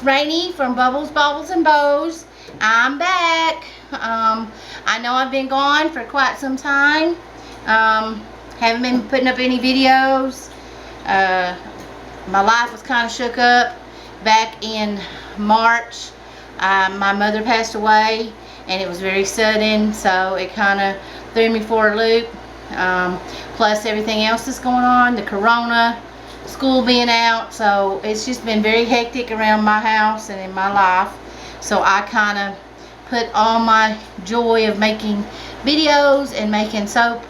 it's Rainy from Bubbles, Bobbles, and Bows. I'm back. I know I've been gone for quite some time. Haven't been putting up any videos. My life was kind of shook up back in March. My mother passed away, and it was very sudden, so it kind of threw me for a loop. Plus everything else that's going on, the corona, school being out, so it's just been very hectic around my house and in my life. So I kind of put all my joy of making videos and making soap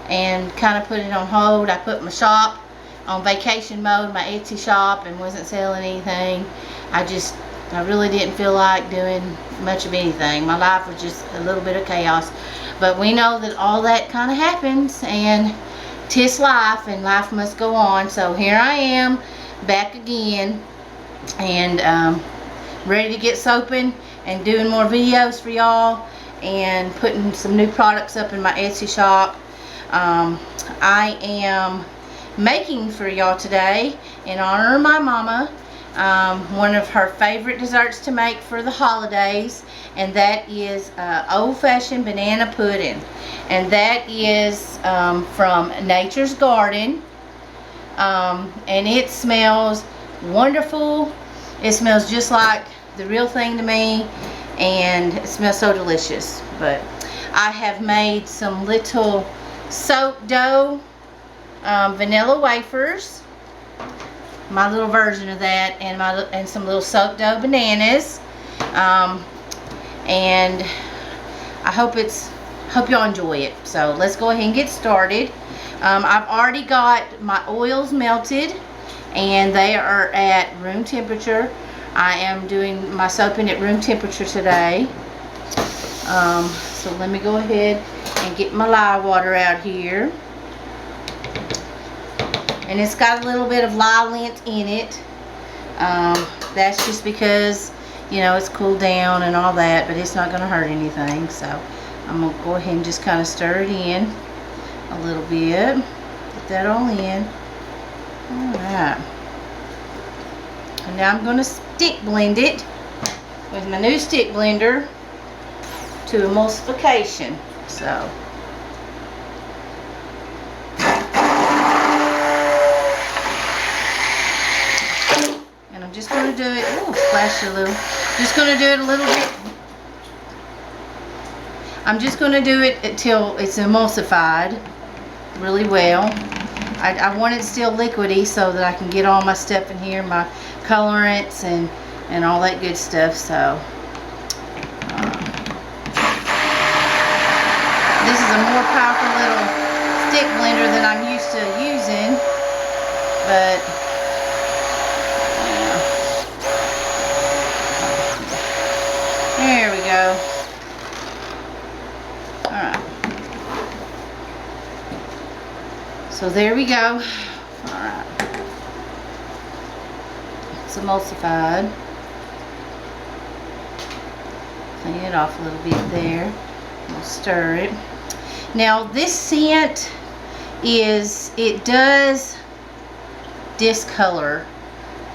and kind of put it on hold. I put my shop on vacation mode, my Etsy shop, and wasn't selling anything. I really didn't feel like doing much of anything. My life was just a little bit of chaos. But we know that all that kind of happens, and 'tis life, and life must go on. So here I am, back again, and ready to get soaping and doing more videos for y'all, and putting some new products up in my Etsy shop. I am making for y'all today, in honor of my mama, one of her favorite desserts to make for the holidays, and that is old-fashioned banana pudding, and that is from Nature's Garden, and it smells wonderful. It smells just like the real thing to me, and it smells so delicious. But I have made some little soap dough vanilla wafers, my little version of that, and some little soap dough bananas, and I hope y'all enjoy it. So let's go ahead and get started. I've already got my oils melted, and they are at room temperature. I am doing my soaping at room temperature today. So let me go ahead and get my lye water out here. And it's got a little bit of lye lint in it. That's just because, you know, it's cooled down and all that, but it's not going to hurt anything. So I'm going to go ahead and just kind of stir it in a little bit. Get that all in. Alright. And now I'm going to stick blend it with my new stick blender to emulsification. So. I'm just going to do it, ooh, splash a little, just going to do it a little bit. I'm just going to do it until it's emulsified really well. I want it still liquidy so that I can get all my stuff in here, my colorants and all that good stuff. So this is a more powerful little stick blender than I'm used to using, but there we go. Alright. So there we go. Alright. It's emulsified. Clean it off a little bit there. We'll stir it. Now this scent it does discolor.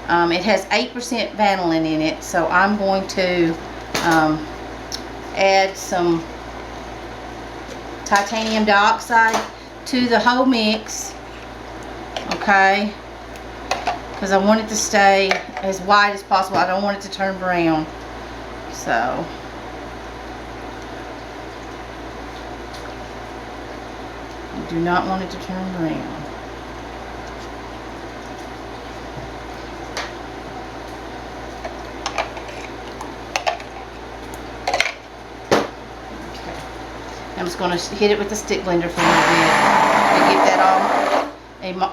It has 8% vanillin in it, so I'm going to add some titanium dioxide to the whole mix, okay, because I want it to stay as white as possible. I don't want it to turn brown. So I do not want it to turn brown. I'm just going to hit it with the stick blender for a little bit to get that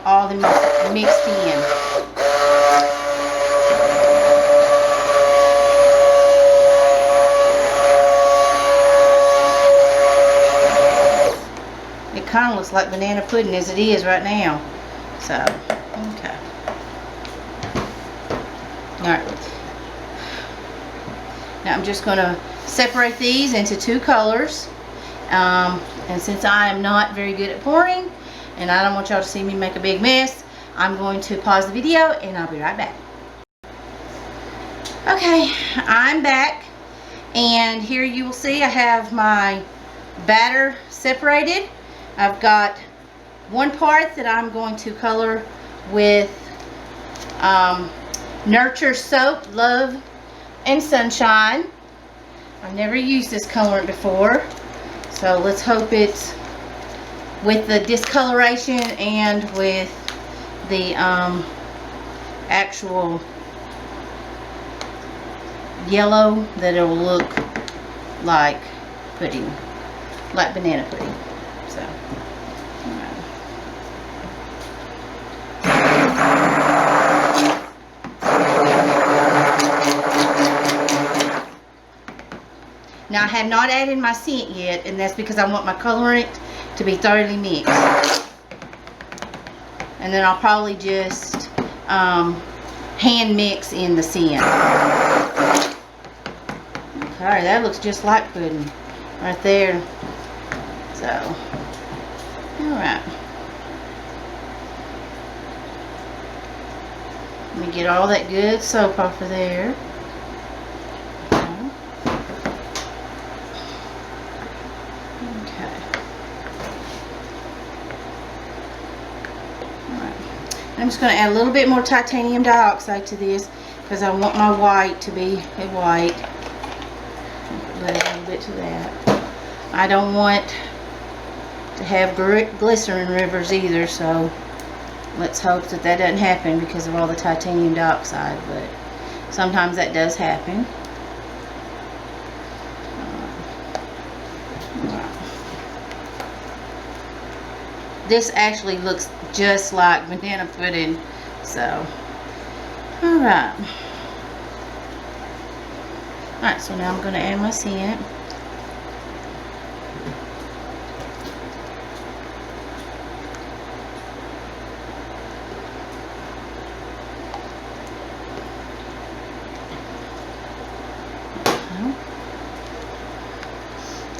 all mixed in. It kind of looks like banana pudding as it is right now. So, okay. Alright. Now I'm just going to separate these into two colors. And since I am not very good at pouring, and I don't want y'all to see me make a big mess, I'm going to pause the video and I'll be right back. Okay, I'm back, and here you will see I have my batter separated. I've got one part that I'm going to color with Nurture Soap Love and Sunshine. I've never used this colorant before, so let's hope it's with the discoloration and with the actual yellow that it will look like pudding, like banana pudding. So now I have not added my scent yet, and that's because I want my colorant to be thoroughly mixed. And then I'll probably just hand mix in the scent. Okay, that looks just like pudding right there. So, alright. Let me get all that good soap off of there. I'm just going to add a little bit more titanium dioxide to this because I want my white to be a white. Add a little bit to that. I don't want to have glycerin rivers either, so let's hope that that doesn't happen because of all the titanium dioxide, but sometimes that does happen. This actually looks just like banana pudding, so alright. Alright, so now I'm going to add my scent.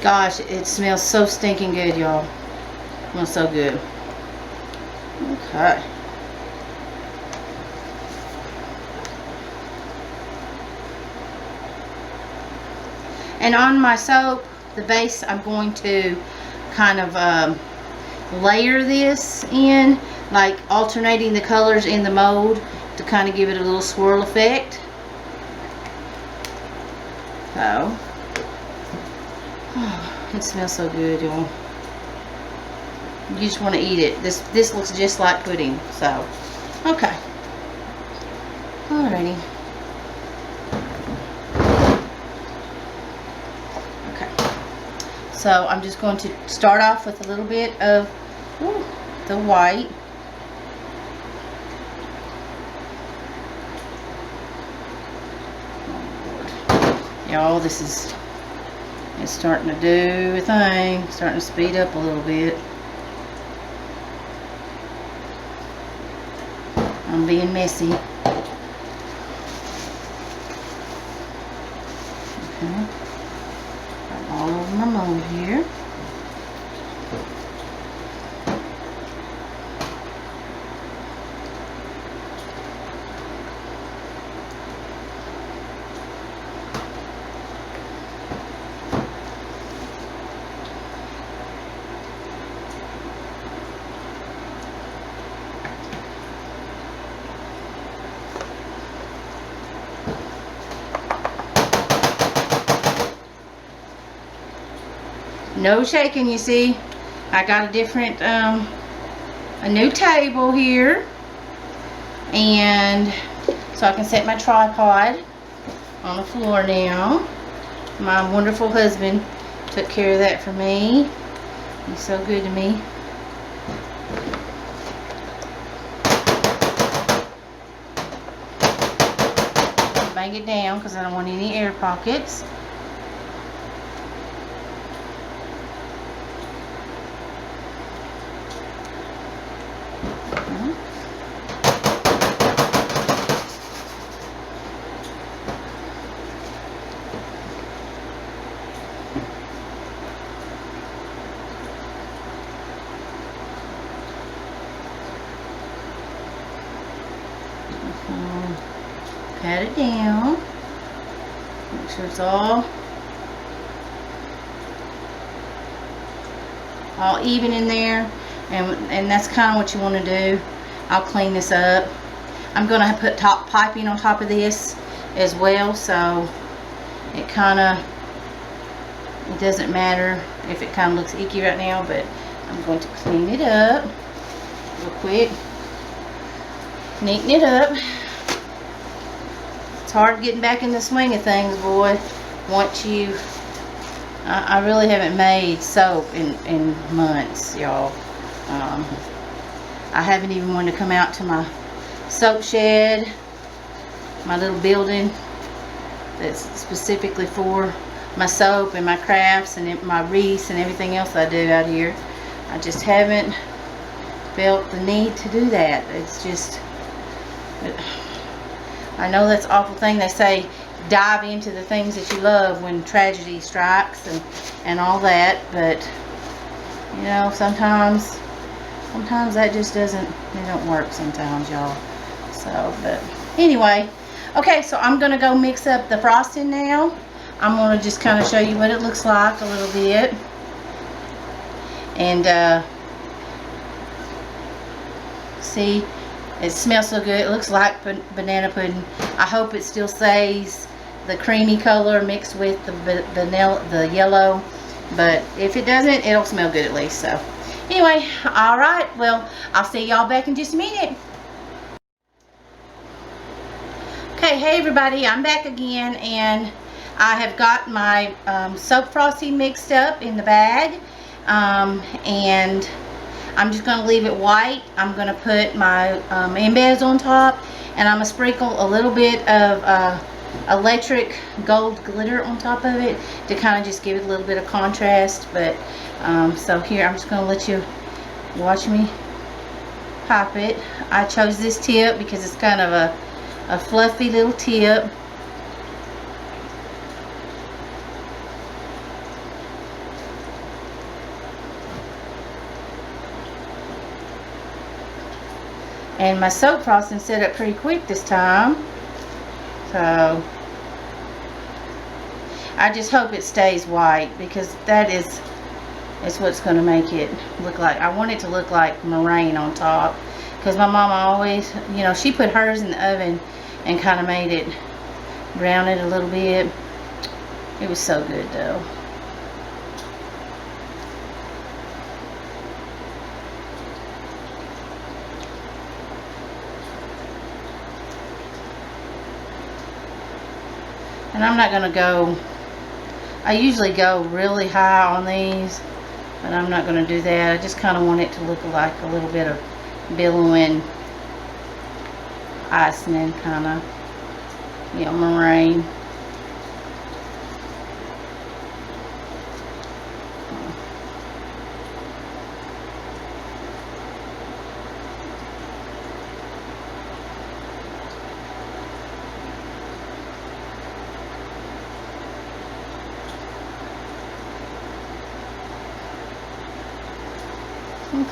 Gosh, it smells so stinking good, y'all. Smells so good. Okay. And on my soap, the base, I'm going to kind of layer this in, like alternating the colors in the mold to kind of give it a little swirl effect. So, oh, it smells so good, y'all. You just want to eat it. This looks just like pudding. So, okay. Alrighty. Okay. So I'm just going to start off with a little bit of the white. Oh, y'all, this is it's starting to do a thing. Starting to speed up a little bit. I'm being messy. Okay. I'm all over my mold here. No shaking, you see. I got a different, a new table here. And so I can set my tripod on the floor now. My wonderful husband took care of that for me. He's so good to me. Bang it down because I don't want any air pockets. Pat it down. sure it's all even in there, and that's kind of what you want to do. I'll clean this up. I'm going to put top piping on top of this as well, so it doesn't matter if it kind of looks icky right now, but I'm going to clean it up real quick, neaten it up. It's hard getting back in the swing of things, boy. Once you I really haven't made soap in months, y'all. I haven't even wanted to come out to my soap shed, my little building that's specifically for my soap and my crafts and my wreaths and everything else I do out here. I just haven't felt the need to do that. It's just, I know that's an awful thing. They say dive into the things that you love when tragedy strikes and all that, but you know, sometimes that just doesn't, it don't work sometimes, y'all. So, but anyway, okay, so I'm gonna go mix up the frosting now. I'm gonna just kind of show you what it looks like a little bit, and see, it smells so good. It looks like banana pudding. I hope it still stays the creamy color mixed with the vanilla, the yellow, but if it doesn't, it'll smell good at least. So anyway, all right, well, I'll see y'all back in just a minute. Okay, hey everybody, I'm back again, and I have got my soap frosting mixed up in the bag, and I'm just going to leave it white. I'm going to put my embeds on top, and I'm going to sprinkle a little bit of electric gold glitter on top of it to kind of just give it a little bit of contrast. But so here, I'm just going to let you watch me pop it. I chose this tip because it's kind of a fluffy little tip. And my soap frosting set up pretty quick this time. So I just hope it stays white, because that is what's going to make it look like. I want it to look like meringue on top, because my mama always, you know, she put hers in the oven and kind of made it, brown it a little bit. It was so good though. And I'm not going to go, I usually go really high on these, but I'm not going to do that. I just kind of want it to look like a little bit of billowing icing, kind of, you know, meringue.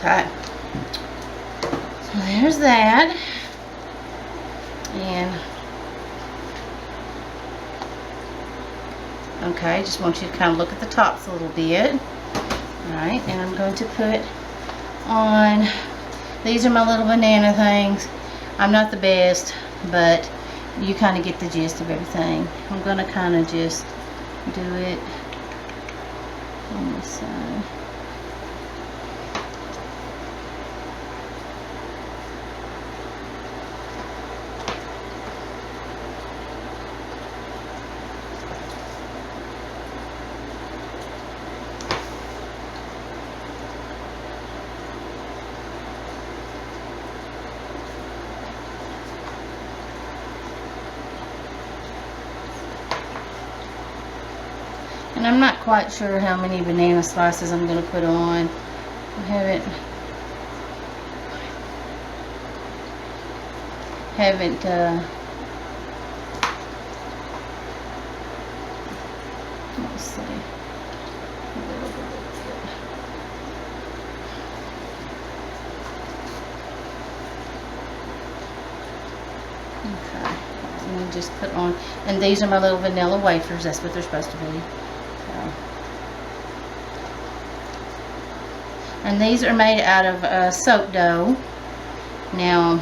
Okay, so there's that, and okay, just want you to kind of look at the tops a little bit. Alright, and I'm going to put on, these are my little banana things. I'm not the best, but you kind of get the gist of everything. I'm going to kind of just do it on this side. And I'm not quite sure how many banana slices I'm going to put on. I haven't let's see, okay, And then just put on, and these are my little vanilla wafers. That's what they're supposed to be. So. And these are made out of soap dough. Now,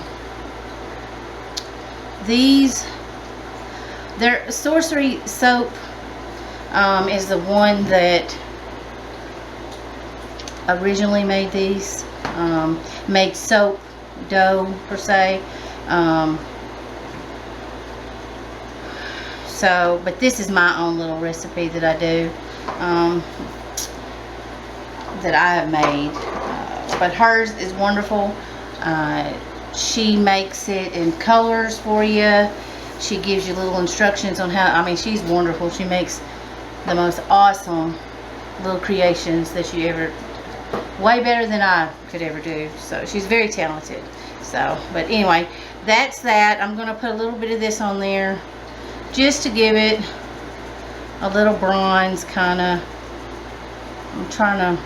their Sorcery soap is the one that originally made these. Made soap dough per se. But this is my own little recipe that I do, that I have made. But hers is wonderful. She makes it in colors for you. She gives you little instructions on how, I mean, she's wonderful. She makes the most awesome little creations that you ever, way better than I could ever do. So she's very talented. So, but anyway, that's that. I'm going to put a little bit of this on there just to give it a little bronze kind of. I'm trying to,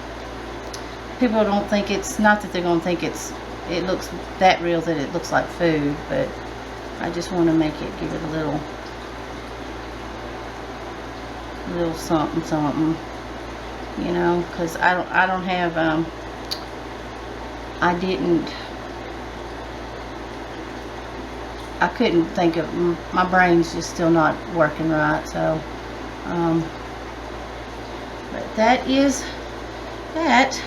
people don't think it's, not that they're going to think it looks that real that it looks like food, but I just want to make it, give it a little something something, you know, because I don't have I couldn't think of, my brain's just still not working right. So but that is that.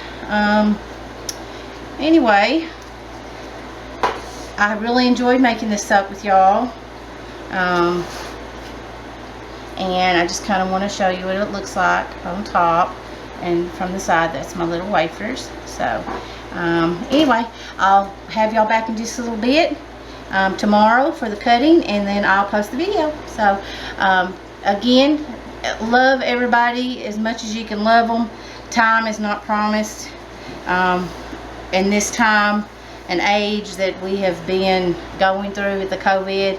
Anyway, I really enjoyed making this soap with y'all, and I just kind of want to show you what it looks like on top, and from the side that's my little wafers. So anyway, I'll have y'all back in just a little bit tomorrow for the cutting, and then I'll post the video. So again, love everybody as much as you can love them. Time is not promised. In this time and age that we have been going through with the COVID,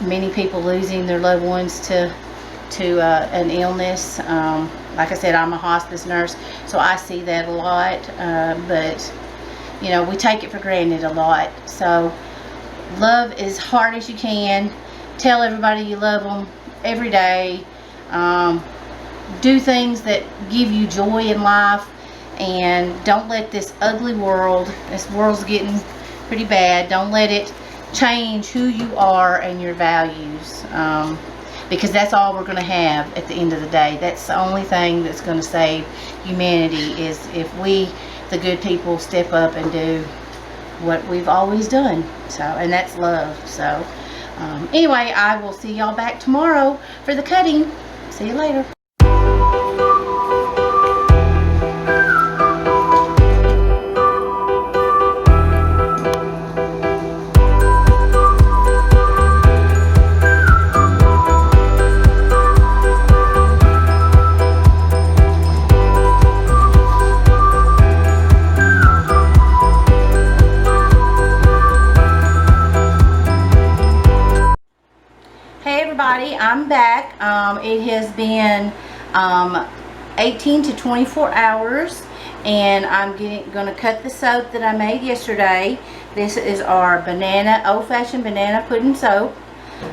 many people losing their loved ones to an illness. Like I said, I'm a hospice nurse, so I see that a lot, but you know, we take it for granted a lot. So love as hard as you can. Tell everybody you love them every day. Do things that give you joy in life, and don't let this ugly world, this world's getting pretty bad, don't let it change who you are and your values, because that's all we're going to have at the end of the day. That's the only thing that's going to save humanity, is if we, the good people, step up and do what we've always done. So, and that's love. So anyway, I will see y'all back tomorrow for the cutting. See you later. I'm back. It has been 18 to 24 hours, and I'm going to cut the soap that I made yesterday. This is our old-fashioned banana pudding soap.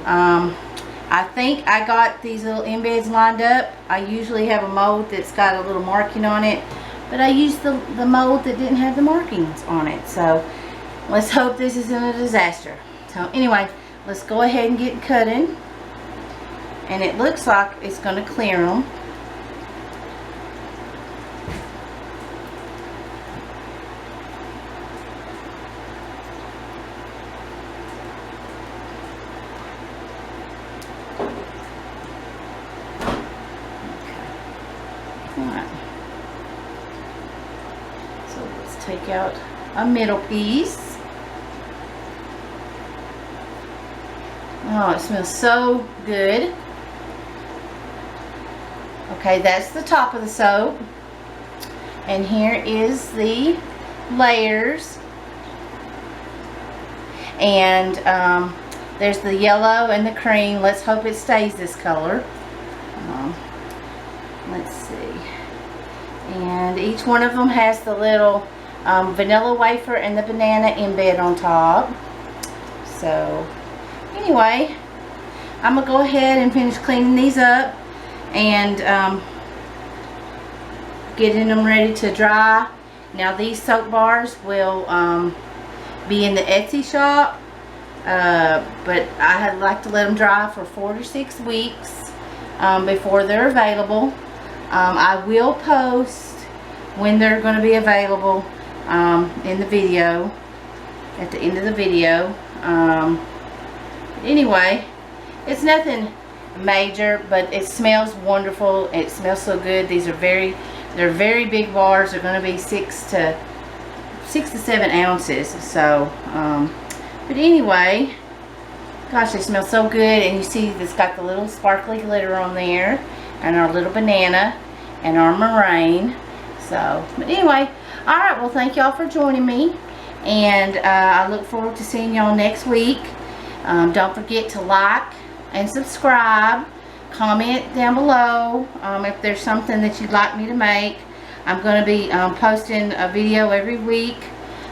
I think I got these little embeds lined up. I usually have a mold that's got a little marking on it, but I used the mold that didn't have the markings on it. So let's hope this isn't a disaster. So anyway, let's go ahead and get cutting. And it looks like it's going to clear them. Alright. So let's take out a middle piece. Oh, it smells so good. Okay, that's the top of the soap, and here is the layers, and there's the yellow and the cream. Let's hope it stays this color. Let's see, and each one of them has the little vanilla wafer and the banana embed on top. So anyway, I'm gonna go ahead and finish cleaning these up and getting them ready to dry. Now these soap bars will be in the Etsy shop, but I like to let them dry for 4 to 6 weeks before they're available. I will post when they're going to be available in the video, at the end of the video. Anyway, it's nothing major, but it smells wonderful. It smells so good. These are they're very big bars. They're going to be 6 to 7 ounces. So but anyway, gosh, they smell so good. And you see it's got the little sparkly glitter on there, and our little banana and our meringue. So but anyway, alright, well, thank y'all for joining me, and I look forward to seeing y'all next week. Don't forget to like and subscribe. Comment down below if there's something that you'd like me to make. I'm going to be posting a video every week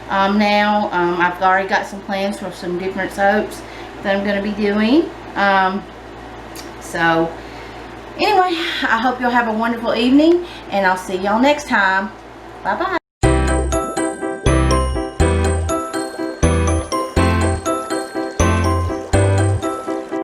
now. I've already got some plans for some different soaps that I'm going to be doing. So anyway, I hope y'all have a wonderful evening, and I'll see y'all next time. Bye bye.